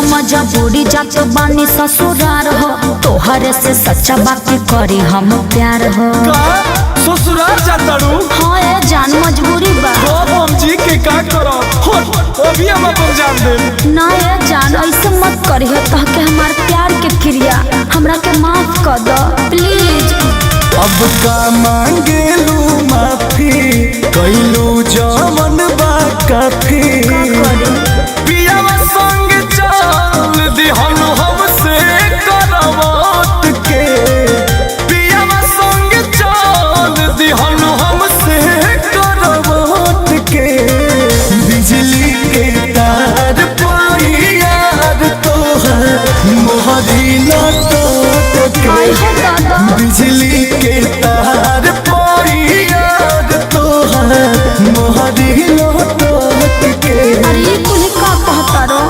मजबूरी जात बानी ससुरार हो तोहरे से सच्चा बात करी हम प्यार हो ससुराल जातारू। हाँ ए जान मजबूरी बा हम जी के का करब अभी हम अपन जान दे ना ए जान ऐसे मत करिए ताकि हमार प्यार के क्रिया हमरा के माफ कर दो प्लीज। अब का मांगेलू माफी कैलू जमन बा काफी पियावा संग चल दिहन हमसे करवत के पियावा संग चल दिहन हमसे करवत के बिजली के तार पाई यार तोहर मोहरी लटक के बिजली के तार पाई यार तोहर मोहरी लटक के। अरे कुल का कहता रो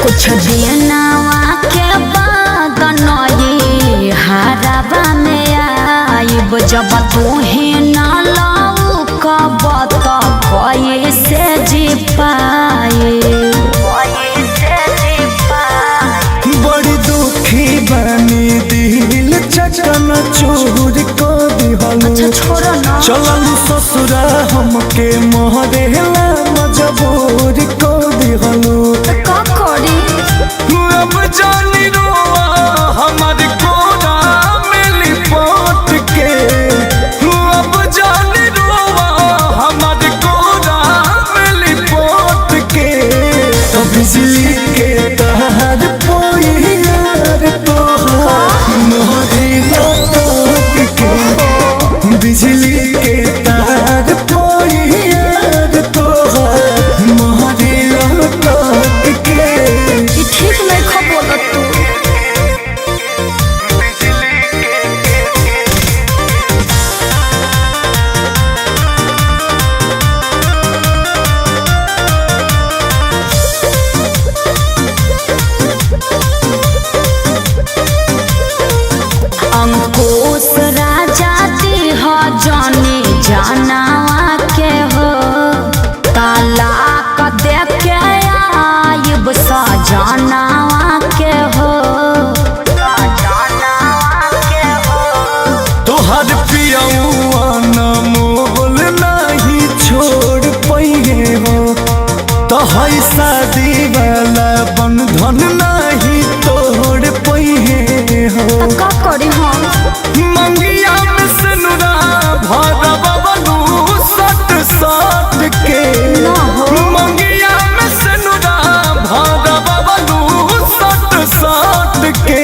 कुछ दिनवा के बाद नई हरावा में आइब जब तोहे ना लाऊ कब तो कैसे जी पाए बड़ी दुखी बनी दिल चकन चूर को दिहलू अच्छा छोड़ो ना चलू ससुरा हमके मोहरेला मजबूर को दिहलू का करी अब जानी रोआ हमार कोरा में लिपट के अब जानी रोआ हमार कोरा में लिपट के तो बिजली के तार पोई यार तोहर मोहरी लटक के बिजली के तार पोई यार तोहर मोहरी लटक के। ठीक नहीं खबर तू अंकुश राजा दी हो जाने जानावा के हो तालाक दे के आइब सजनावा के हो तोहर पियौआ न मोल नहीं छोड़ पइहे हो तोहर शादी वाला बंधन नहीं तोड़ पइहे हो का करी हम मंगिया में सिनुरा भरब बनू सट सट के ना हो मंगिया में सिनुरा भरब बनू सट सट के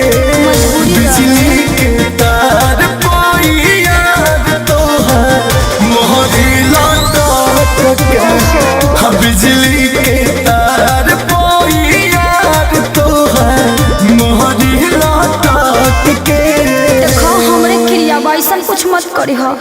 बिजली के तार पाई यार तोहर मोहरी लटक के बिजली के तार पाई यार तोहर मोहरी लटक के। देखो हमरे क्रिया वैसन कुछ मत करी हो।